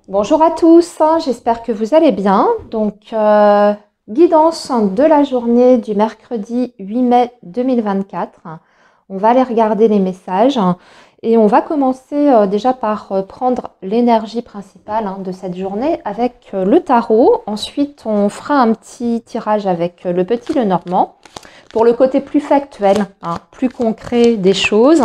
Bonjour à tous, j'espère que vous allez bien. Donc, guidance de la journée du mercredi 8 mai 2024. On va aller regarder les messages et on va commencer déjà par prendre l'énergie principale de cette journée avec le tarot. Ensuite, on fera un petit tirage avec le petit Lenormand pour le côté plus factuel, plus concret des choses.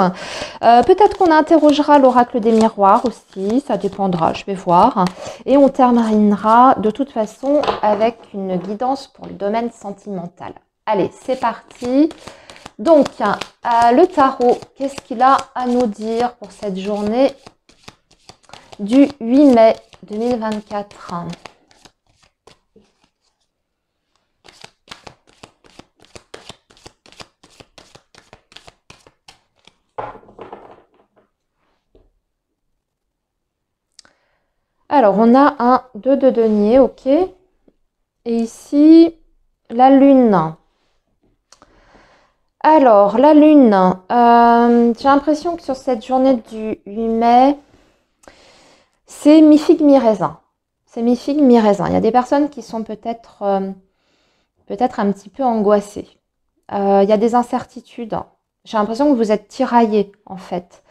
Peut-être qu'on interrogera l'oracle des miroirs aussi, ça dépendra, je vais voir. Et on terminera de toute façon avec une guidance pour le domaine sentimental. Allez, c'est parti. Donc, le tarot, qu'est-ce qu'il a à nous dire pour cette journée du 8 mai 2024 ? Alors, on a un 2 de denier, ok. Et ici, la lune. Alors, la lune, j'ai l'impression que sur cette journée du 8 mai, c'est mi-figue, mi-raisin. C'est mi-figue, mi-raisin. Il y a des personnes qui sont peut-être un petit peu angoissées. Il y a des incertitudes. J'ai l'impression que vous êtes tiraillés, en fait.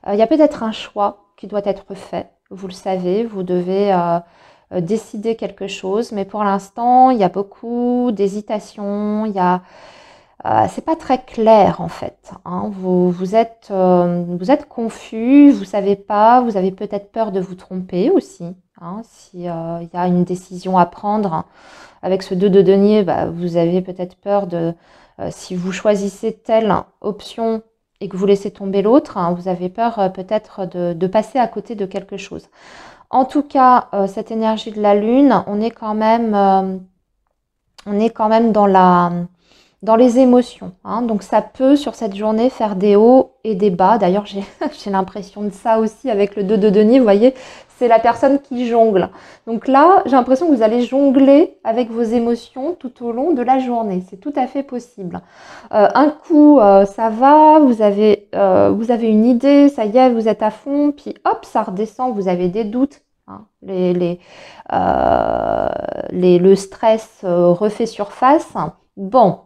Il y a peut-être un choix qui doit être fait. Vous le savez, vous devez décider quelque chose. Mais pour l'instant, il y a beaucoup d'hésitation. C'est pas très clair, en fait. Vous êtes confus, vous savez pas. Vous avez peut-être peur de vous tromper aussi. S'il y a une décision à prendre avec ce 2 de denier, vous avez peut-être peur de... si vous choisissez telle option et que vous laissez tomber l'autre, vous avez peur peut-être de passer à côté de quelque chose. En tout cas, cette énergie de la lune, on est quand même dans les émotions. Donc ça peut, sur cette journée, faire des hauts et des bas. D'ailleurs, j'ai l'impression de ça aussi avec le 2 de denier. Vous voyez, c'est la personne qui jongle. Donc là, j'ai l'impression que vous allez jongler avec vos émotions tout au long de la journée. C'est tout à fait possible. Un coup, ça va, vous avez une idée, ça y est, vous êtes à fond, puis hop, ça redescend, vous avez des doutes. Le stress refait surface. Bon,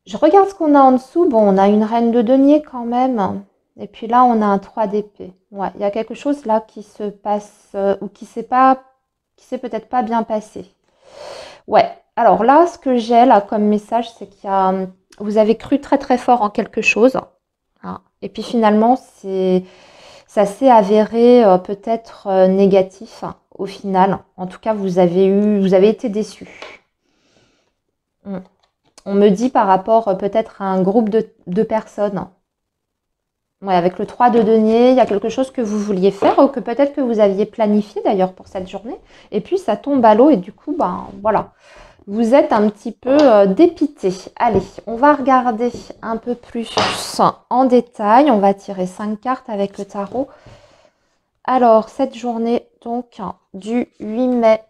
je regarde ce qu'on a en dessous. Bon, on a une reine de denier quand même. Et puis là, on a un 3 d'épée. Ouais, il y a quelque chose là qui se passe ou qui s'est peut-être pas bien passé. Ouais, alors là, ce que j'ai là comme message, c'est vous avez cru très très fort en quelque chose. Et puis finalement, ça s'est avéré peut-être négatif au final. En tout cas, vous avez été déçu. On me dit par rapport peut-être à un groupe de personnes. Ouais, avec le 3 de denier, il y a quelque chose que vous vouliez faire ou que peut-être que vous aviez planifié d'ailleurs pour cette journée. Et puis ça tombe à l'eau et du coup, voilà. Vous êtes un petit peu dépité. Allez, on va regarder un peu plus en détail. On va tirer 5 cartes avec le tarot. Alors, cette journée donc du 8 mai.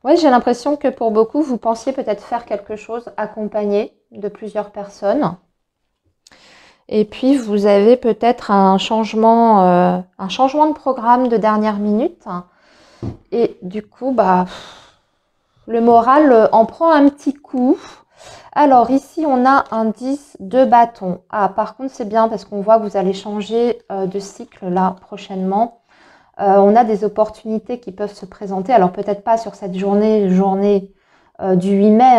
Oui, j'ai l'impression que pour beaucoup, vous pensiez peut-être faire quelque chose accompagné de plusieurs personnes. Et puis, vous avez peut-être un changement de programme de dernière minute. Et du coup, le moral en prend un petit coup. Alors, ici, on a un 10 de bâton. Ah, par contre, c'est bien parce qu'on voit que vous allez changer de cycle là prochainement. On a des opportunités qui peuvent se présenter. Alors, peut-être pas sur cette journée du 8 mai,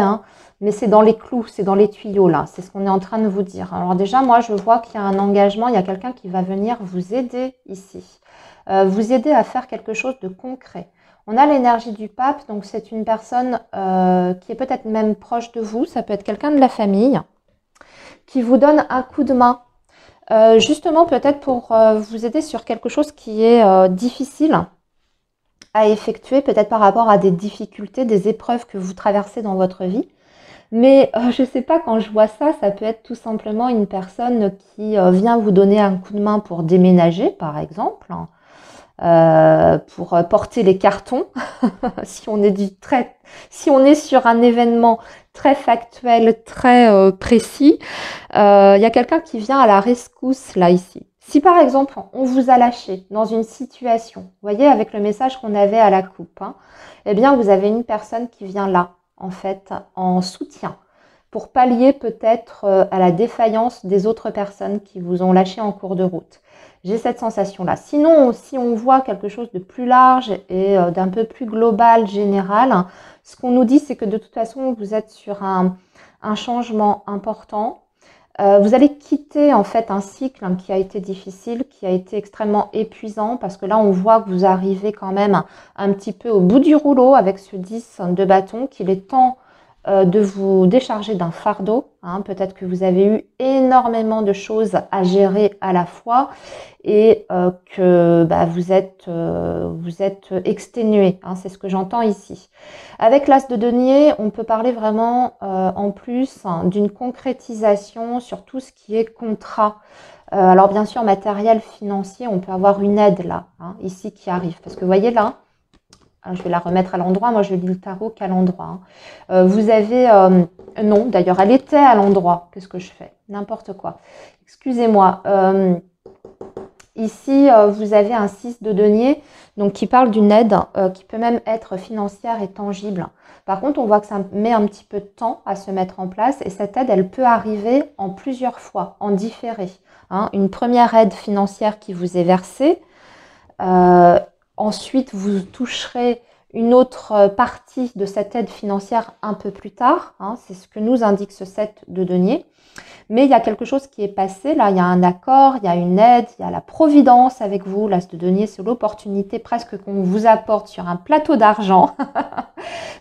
mais c'est dans les clous, c'est dans les tuyaux là. C'est ce qu'on est en train de vous dire. Alors déjà, moi, je vois qu'il y a un engagement. Il y a quelqu'un qui va venir vous aider ici. Vous aider à faire quelque chose de concret. On a l'énergie du pape, donc c'est une personne qui est peut-être même proche de vous. Ça peut être quelqu'un de la famille qui vous donne un coup de main. Justement, peut-être pour vous aider sur quelque chose qui est difficile à effectuer, peut-être par rapport à des difficultés, des épreuves que vous traversez dans votre vie. Mais je ne sais pas, quand je vois ça, ça peut être tout simplement une personne qui vient vous donner un coup de main pour déménager, par exemple, pour porter les cartons, si on est sur un événement très factuel, très précis. Il y a quelqu'un qui vient à la rescousse là, ici. Si par exemple, on vous a lâché dans une situation, vous voyez, avec le message qu'on avait à la coupe, hein, eh bien, vous avez une personne qui vient là, en fait, en soutien, pour pallier peut-être à la défaillance des autres personnes qui vous ont lâché en cours de route. J'ai cette sensation-là. Sinon, si on voit quelque chose de plus large et d'un peu plus global, général, ce qu'on nous dit, c'est que de toute façon, vous êtes sur un changement important. Vous allez quitter en fait un cycle qui a été difficile, qui a été extrêmement épuisant, parce que là, on voit que vous arrivez quand même un petit peu au bout du rouleau avec ce 10 de bâton, qu'il est temps de vous décharger d'un fardeau. Hein. Peut-être que vous avez eu énormément de choses à gérer à la fois et que vous êtes exténué. Hein, c'est ce que j'entends ici. Avec l'as de denier, on peut parler vraiment en plus d'une concrétisation sur tout ce qui est contrat. Alors bien sûr, matériel, financier, on peut avoir une aide là, hein, ici qui arrive. Parce que vous voyez là, je vais la remettre à l'endroit. Moi, je lis le tarot qu'à l'endroit. Hein. Vous avez... non, d'ailleurs, elle était à l'endroit. Qu'est-ce que je fais? N'importe quoi. Excusez-moi. Ici, vous avez un 6 de denier, donc qui parle d'une aide qui peut même être financière et tangible. Par contre, on voit que ça met un petit peu de temps à se mettre en place et cette aide, elle peut arriver en plusieurs fois, en différé. Hein. Une première aide financière qui vous est versée. Ensuite, vous toucherez une autre partie de cette aide financière un peu plus tard. Hein, c'est ce que nous indique ce 7 de denier. Mais il y a quelque chose qui est passé. Là, il y a un accord, il y a une aide, il y a la providence avec vous. L'as de denier, c'est l'opportunité presque qu'on vous apporte sur un plateau d'argent.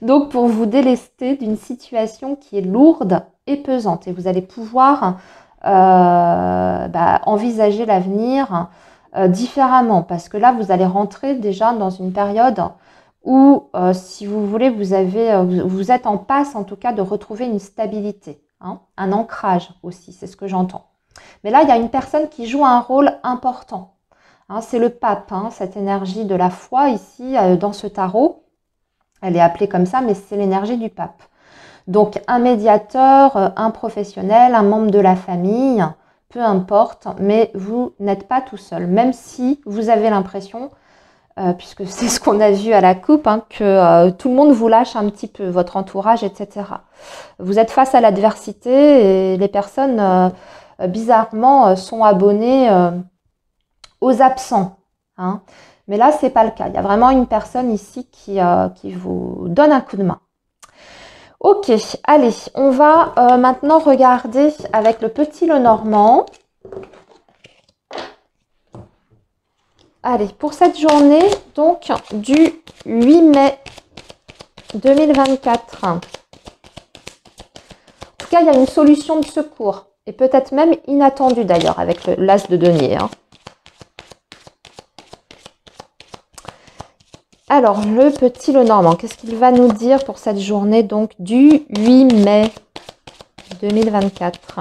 Donc, pour vous délester d'une situation qui est lourde et pesante. Et vous allez pouvoir envisager l'avenir différemment, parce que là, vous allez rentrer déjà dans une période où, si vous voulez, vous êtes en passe, en tout cas, de retrouver une stabilité, hein, un ancrage aussi, c'est ce que j'entends. Mais là, il y a une personne qui joue un rôle important. Hein, c'est le pape, hein, cette énergie de la foi ici, dans ce tarot. Elle est appelée comme ça, mais c'est l'énergie du pape. Donc, un médiateur, un professionnel, un membre de la famille, peu importe, mais vous n'êtes pas tout seul, même si vous avez l'impression, puisque c'est ce qu'on a vu à la coupe, hein, que tout le monde vous lâche un petit peu, votre entourage, etc. Vous êtes face à l'adversité et les personnes, bizarrement, sont abonnées aux absents. Hein. Mais là, ce n'est pas le cas. Il y a vraiment une personne ici qui vous donne un coup de main. Ok, allez, on va maintenant regarder avec le petit Lenormand. Allez, pour cette journée, donc du 8 mai 2024. En tout cas, il y a une solution de secours, et peut-être même inattendue d'ailleurs, avec l'as de denier. Hein. Alors, le petit Lenormand, qu'est-ce qu'il va nous dire pour cette journée donc du 8 mai 2024?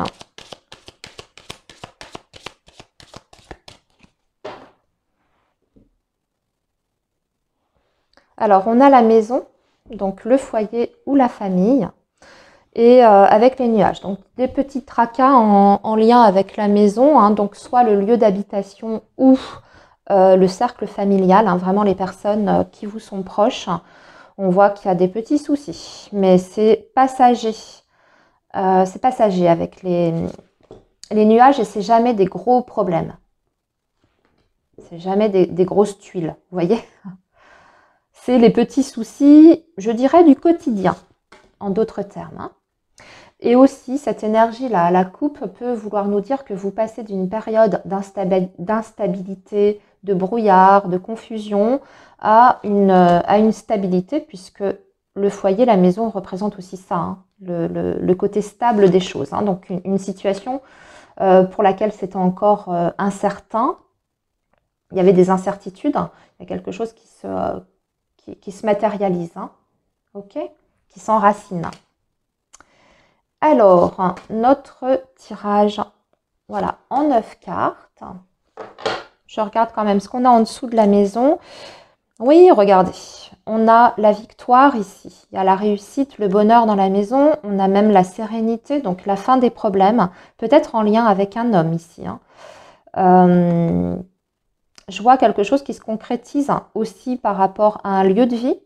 Alors, on a la maison, donc le foyer ou la famille, et avec les nuages. Donc, des petits tracas en lien avec la maison, hein, donc soit le lieu d'habitation ou le cercle familial, hein, vraiment les personnes qui vous sont proches. On voit qu'il y a des petits soucis, mais c'est passager. C'est passager avec les nuages et c'est jamais des gros problèmes. C'est jamais des grosses tuiles, vous voyez? C'est les petits soucis, je dirais, du quotidien, en d'autres termes. Hein. Et aussi, cette énergie-là, à la coupe, peut vouloir nous dire que vous passez d'une période d'instabilité, de brouillard, de confusion, à une stabilité, puisque le foyer, la maison, représente aussi ça, hein, le côté stable des choses. Hein. Donc, une situation pour laquelle c'était encore incertain. Il y avait des incertitudes. Il y a quelque chose qui se matérialise. Hein. Ok, qui s'enracine. Alors, notre tirage, voilà, en 9 cartes. Je regarde quand même ce qu'on a en dessous de la maison. Oui, regardez, on a la victoire ici. Il y a la réussite, le bonheur dans la maison. On a même la sérénité, donc la fin des problèmes. Peut-être en lien avec un homme ici, hein. Euh, je vois quelque chose qui se concrétise aussi par rapport à un lieu de vie.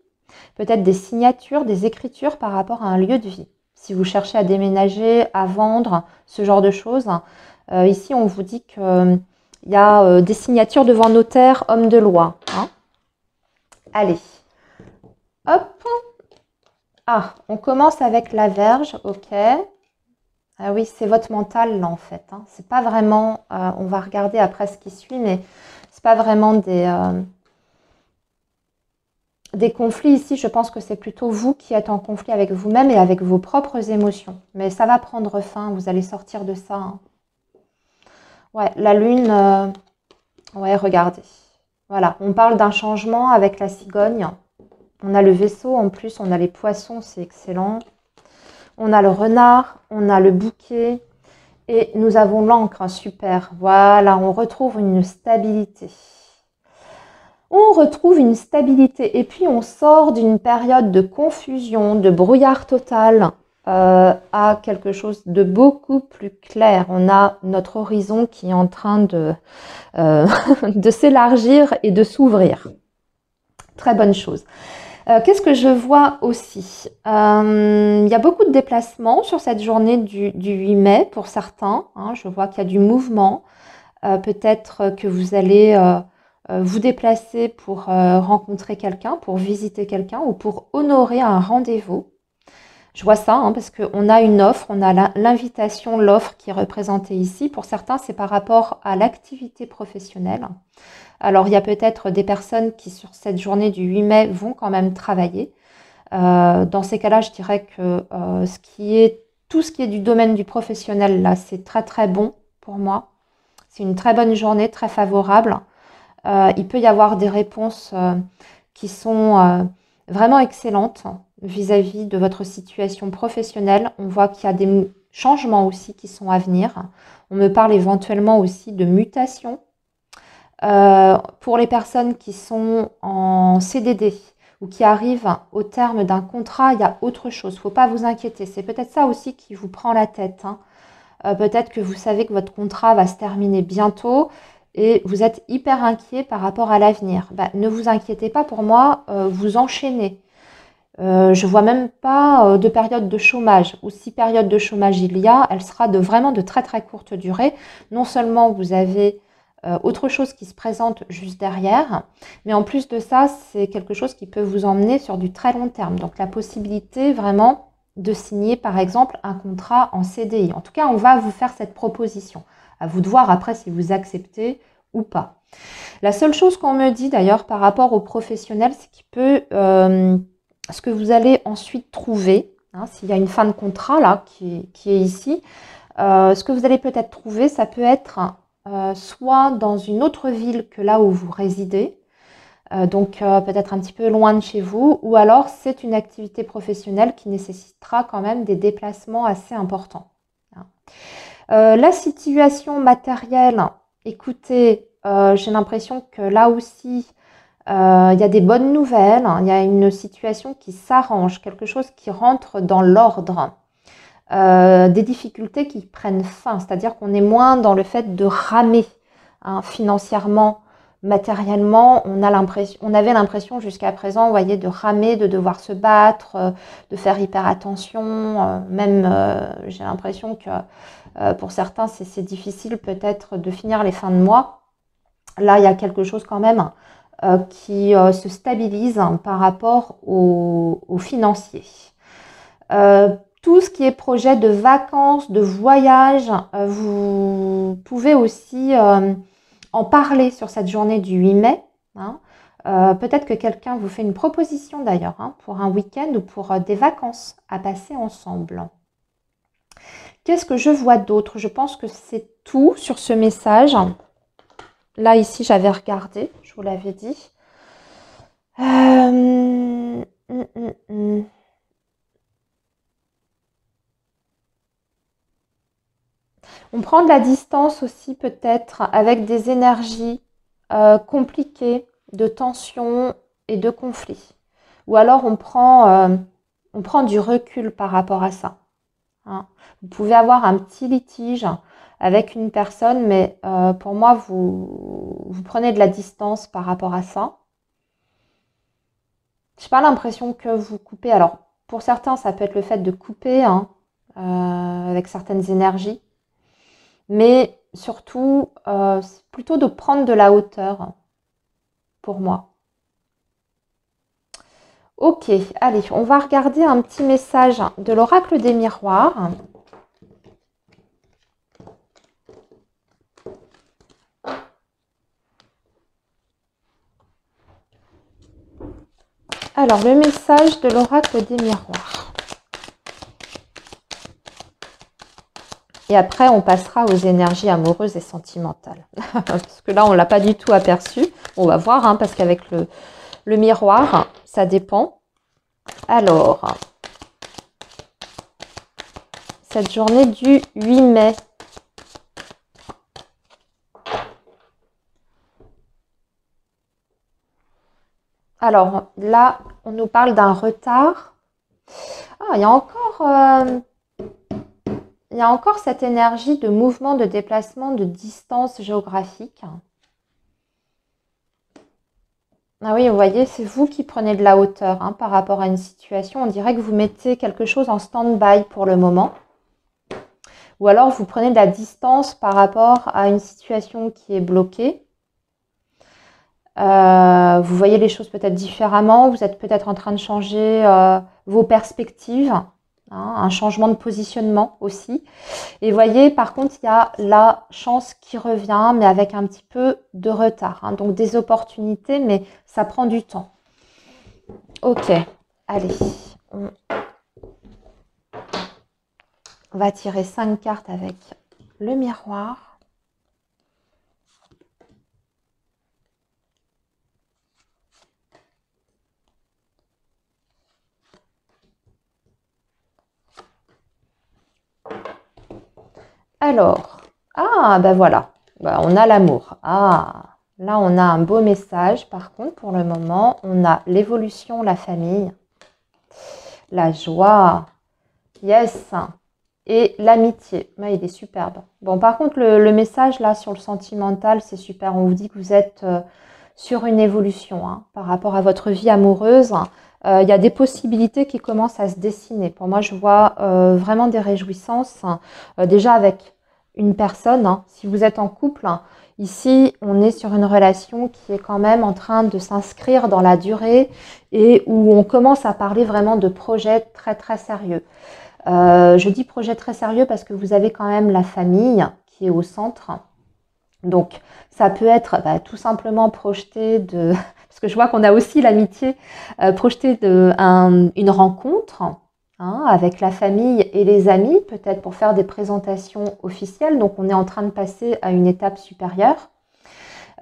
Peut-être des signatures, des écritures par rapport à un lieu de vie. Si vous cherchez à déménager, à vendre, ce genre de choses. Ici, on vous dit qu'il y a des signatures devant notaire, homme de loi, hein. Allez, hop. Ah, on commence avec la Vierge, ok. Ah oui, c'est votre mental là en fait, hein. C'est pas vraiment, on va regarder après ce qui suit, mais c'est pas vraiment des conflits ici. Je pense que c'est plutôt vous qui êtes en conflit avec vous-même et avec vos propres émotions. Mais ça va prendre fin, vous allez sortir de ça, hein. Ouais, la lune, ouais, regardez. Voilà, on parle d'un changement avec la cigogne. On a le vaisseau, en plus on a les poissons, c'est excellent. On a le renard, on a le bouquet et nous avons l'encre, super. Voilà, on retrouve une stabilité. On retrouve une stabilité et puis on sort d'une période de confusion, de brouillard total à quelque chose de beaucoup plus clair. On a notre horizon qui est en train de s'élargir et de s'ouvrir. Très bonne chose. Qu'est-ce que je vois aussi? Il y a beaucoup de déplacements sur cette journée du 8 mai pour certains, hein. Je vois qu'il y a du mouvement. Peut-être que vous allez vous déplacer pour rencontrer quelqu'un, pour visiter quelqu'un ou pour honorer un rendez-vous. Je vois ça, hein, parce qu'on a une offre, on a l'invitation, l'offre qui est représentée ici. Pour certains, c'est par rapport à l'activité professionnelle. Alors, il y a peut-être des personnes qui, sur cette journée du 8 mai, vont quand même travailler. Dans ces cas-là, je dirais que tout ce qui est du domaine du professionnel, là, c'est très très bon pour moi. C'est une très bonne journée, très favorable. Il peut y avoir des réponses qui sont vraiment excellentes vis-à-vis de votre situation professionnelle. On voit qu'il y a des changements aussi qui sont à venir. On me parle éventuellement aussi de mutation. Pour les personnes qui sont en CDD ou qui arrivent au terme d'un contrat, il y a autre chose. Il ne faut pas vous inquiéter. C'est peut-être ça aussi qui vous prend la tête, hein. Peut-être que vous savez que votre contrat va se terminer bientôt et vous êtes hyper inquiet par rapport à l'avenir. Ne vous inquiétez pas, pour moi, vous enchaînez. Je vois même pas de période de chômage. Ou si période de chômage il y a, elle sera vraiment de très très courte durée. Non seulement vous avez autre chose qui se présente juste derrière, mais en plus de ça, c'est quelque chose qui peut vous emmener sur du très long terme. Donc la possibilité vraiment de signer par exemple un contrat en CDI. En tout cas, on va vous faire cette proposition. À vous de voir après si vous acceptez ou pas. La seule chose qu'on me dit d'ailleurs par rapport aux professionnels, c'est qu'il peut, ce que vous allez ensuite trouver, hein, s'il y a une fin de contrat là qui est ici, ce que vous allez peut-être trouver, ça peut être soit dans une autre ville que là où vous résidez, donc peut-être un petit peu loin de chez vous, ou alors c'est une activité professionnelle qui nécessitera quand même des déplacements assez importants. La situation matérielle, écoutez, j'ai l'impression que là aussi, il y a des bonnes nouvelles, il y a une situation qui s'arrange, quelque chose qui rentre dans l'ordre. Des difficultés qui prennent fin, c'est-à-dire qu'on est moins dans le fait de ramer, hein, financièrement, matériellement. On avait l'impression jusqu'à présent, vous voyez, de ramer, de devoir se battre, de faire hyper attention. Même, j'ai l'impression que pour certains, c'est difficile peut-être de finir les fins de mois. Là, il y a quelque chose quand même qui se stabilise par rapport au financier. Tout ce qui est projet de vacances, de voyage, vous pouvez aussi en parler sur cette journée du 8 mai, hein. Peut-être que quelqu'un vous fait une proposition d'ailleurs, hein, pour un week-end ou pour des vacances à passer ensemble. Qu'est-ce que je vois d'autre? Je pense que c'est tout sur ce message. Là, ici, j'avais regardé, je vous l'avais dit. On prend de la distance aussi peut-être avec des énergies compliquées, de tension. et de conflit. Ou alors on prend du recul par rapport à ça. Hein. Vous pouvez avoir un petit litige avec une personne, mais pour moi, vous prenez de la distance par rapport à ça. Je n'ai pas l'impression que vous coupez. Alors, pour certains, ça peut être le fait de couper hein, avec certaines énergies. Mais surtout, c'est plutôt de prendre de la hauteur pour moi. Ok, allez, on va regarder un petit message de l'oracle des miroirs. Alors, le message de l'oracle des miroirs. Et après, on passera aux énergies amoureuses et sentimentales. Parce que là, on ne l'a pas du tout aperçu. On va voir, hein, parce qu'avec le miroir, ça dépend. Alors, cette journée du 8 mai. Alors, là, on nous parle d'un retard. Ah, il y a encore cette énergie de mouvement, de déplacement, de distance géographique. Ah oui, vous voyez, c'est vous qui prenez de la hauteur hein, par rapport à une situation. On dirait que vous mettez quelque chose en stand-by pour le moment. Ou alors, vous prenez de la distance par rapport à une situation qui est bloquée. Vous voyez les choses peut-être différemment. Vous êtes peut-être en train de changer vos perspectives. Hein, un changement de positionnement aussi. Et vous voyez, par contre, il y a la chance qui revient, mais avec un petit peu de retard. Hein, donc, des opportunités, mais ça prend du temps. Ok, allez. On va tirer 5 cartes avec le miroir. Alors, ah, ben voilà, ben, on a l'amour. Ah, là, on a un beau message. Par contre, pour le moment, on a l'évolution, la famille, la joie, yes, et l'amitié. Ben, il est superbe. Bon, par contre, le message, là, sur le sentimental, c'est super. On vous dit que vous êtes sur une évolution hein, par rapport à votre vie amoureuse. Il y a des possibilités qui commencent à se dessiner. Pour moi, je vois vraiment des réjouissances. Déjà avec une personne, hein, si vous êtes en couple, ici, on est sur une relation qui est quand même en train de s'inscrire dans la durée et où on commence à parler vraiment de projets très, très sérieux. Je dis projet très sérieux parce que vous avez quand même la famille qui est au centre. Donc, ça peut être tout simplement projeté de... Parce que je vois qu'on a aussi l'amitié, projeté une rencontre hein, avec la famille et les amis, peut-être pour faire des présentations officielles. Donc, on est en train de passer à une étape supérieure.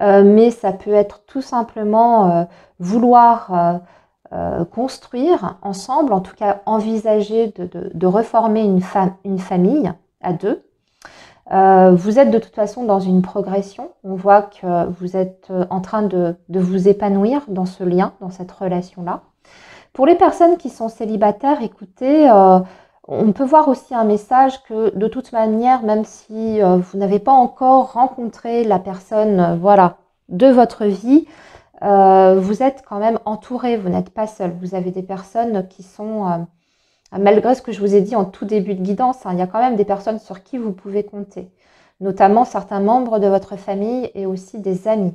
Mais ça peut être tout simplement vouloir construire ensemble, en tout cas envisager de reformer une famille à deux. Vous êtes de toute façon dans une progression. On voit que vous êtes en train de vous épanouir dans ce lien, dans cette relation-là. Pour les personnes qui sont célibataires, écoutez, on peut voir aussi un message que de toute manière, même si vous n'avez pas encore rencontré la personne voilà, de votre vie, vous êtes quand même entouré, vous n'êtes pas seul. Vous avez des personnes qui sont... malgré ce que je vous ai dit en tout début de guidance, hein, il y a quand même des personnes sur qui vous pouvez compter, notamment certains membres de votre famille et aussi des amis.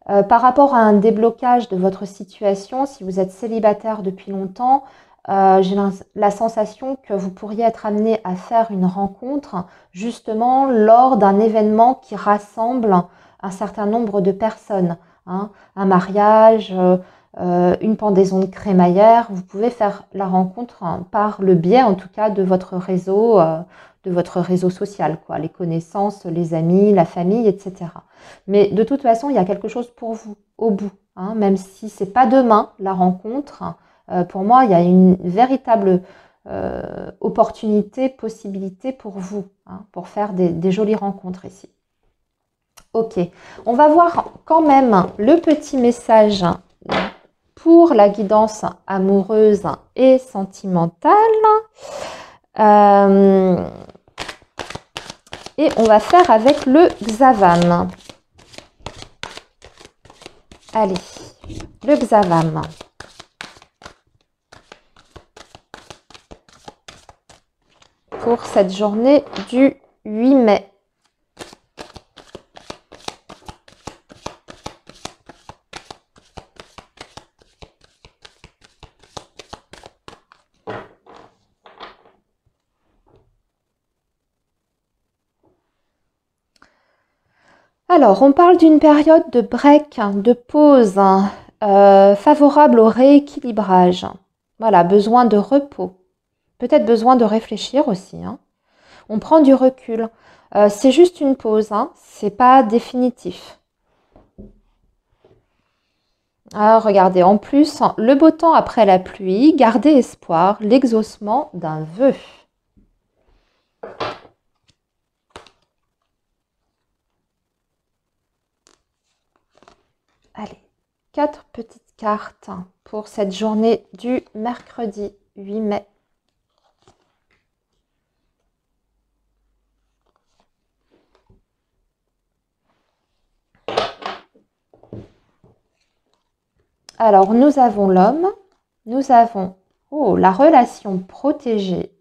Par rapport à un déblocage de votre situation, si vous êtes célibataire depuis longtemps, j'ai la sensation que vous pourriez être amené à faire une rencontre justement lors d'un événement qui rassemble un certain nombre de personnes. Hein, un mariage, une pendaison de crémaillère, vous pouvez faire la rencontre hein, par le biais en tout cas de votre réseau social, quoi, les connaissances, les amis, la famille, etc. Mais de toute façon, il y a quelque chose pour vous au bout, hein, même si ce n'est pas demain la rencontre. Pour moi, il y a une véritable opportunité, possibilité pour vous, hein, pour faire des jolies rencontres ici. Ok, on va voir quand même le petit message pour la guidance amoureuse et sentimentale. Et on va faire avec le Xavam. Allez, le Xavam. Pour cette journée du 8 mai. Alors, on parle d'une période de break, de pause, favorable au rééquilibrage. Voilà, besoin de repos. Peut-être besoin de réfléchir aussi. Hein. On prend du recul. C'est juste une pause, hein. C'est pas définitif. Alors, regardez, en plus, le beau temps après la pluie, garder espoir, l'exaucement d'un vœu. Allez, 4 petites cartes pour cette journée du mercredi 8 mai. Alors, nous avons l'homme, nous avons la relation protégée,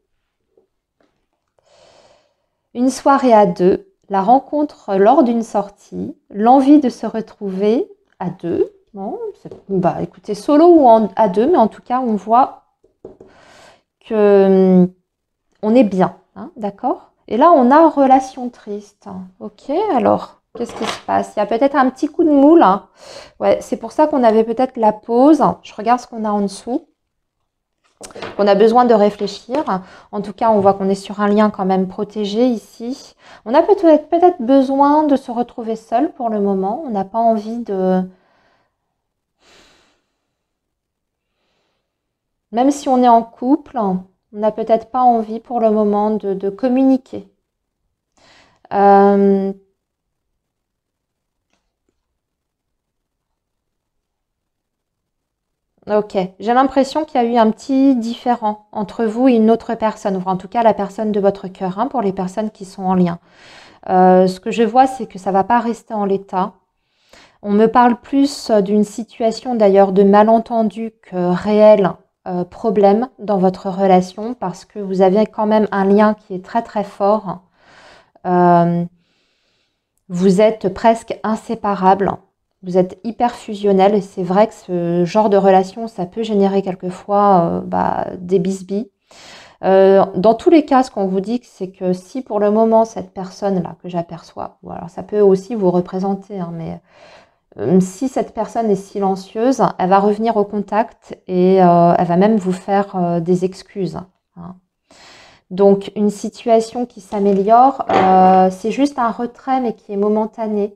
une soirée à deux, la rencontre lors d'une sortie, l'envie de se retrouver à deux. Bon, bah, écoutez, solo ou à deux, mais en tout cas, on voit que on est bien, hein, d'accord? Et là, on a relation triste. Ok, alors... Qu'est-ce qui se passe? Il y a peut-être un petit coup de moule. Hein. Ouais, c'est pour ça qu'on avait peut-être la pause. Je regarde ce qu'on a en dessous. On a besoin de réfléchir. En tout cas, on voit qu'on est sur un lien quand même protégé ici. On a peut-être besoin de se retrouver seul pour le moment. On n'a pas envie de... Même si on est en couple, on n'a peut-être pas envie pour le moment de communiquer. Ok, j'ai l'impression qu'il y a eu un petit différend entre vous et une autre personne, ou en tout cas la personne de votre cœur, hein, pour les personnes qui sont en lien. Ce que je vois, c'est que ça ne va pas rester en l'état. On me parle plus d'une situation d'ailleurs de malentendu que réel problème dans votre relation, parce que vous avez quand même un lien qui est très très fort. Vous êtes presque inséparables. Vous êtes hyper fusionnel et c'est vrai que ce genre de relation, ça peut générer quelquefois des bisbis. Dans tous les cas, ce qu'on vous dit, c'est que si pour le moment, cette personne-là que j'aperçois, ou alors ça peut aussi vous représenter, hein, mais si cette personne est silencieuse, elle va revenir au contact et elle va même vous faire des excuses. Hein. Donc, une situation qui s'améliore, c'est juste un retrait, mais qui est momentané.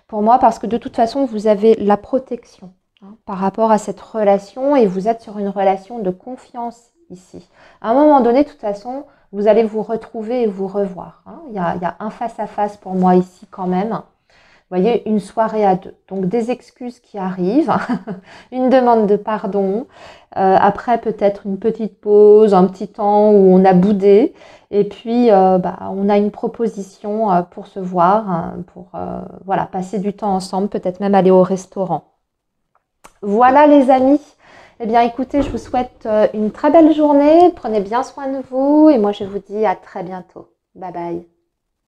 Pour moi, parce que de toute façon, vous avez la protection hein, par rapport à cette relation et vous êtes sur une relation de confiance ici. À un moment donné, de toute façon, vous allez vous retrouver et vous revoir. Hein. Il y a un face-à-face pour moi ici quand même. Vous voyez, une soirée à deux. Donc, des excuses qui arrivent, une demande de pardon. Après, peut-être une petite pause, un petit temps où on a boudé. Et puis, on a une proposition pour se voir, pour voilà, passer du temps ensemble, peut-être même aller au restaurant. Voilà les amis. Eh bien, écoutez, je vous souhaite une très belle journée. Prenez bien soin de vous et moi, je vous dis à très bientôt. Bye bye.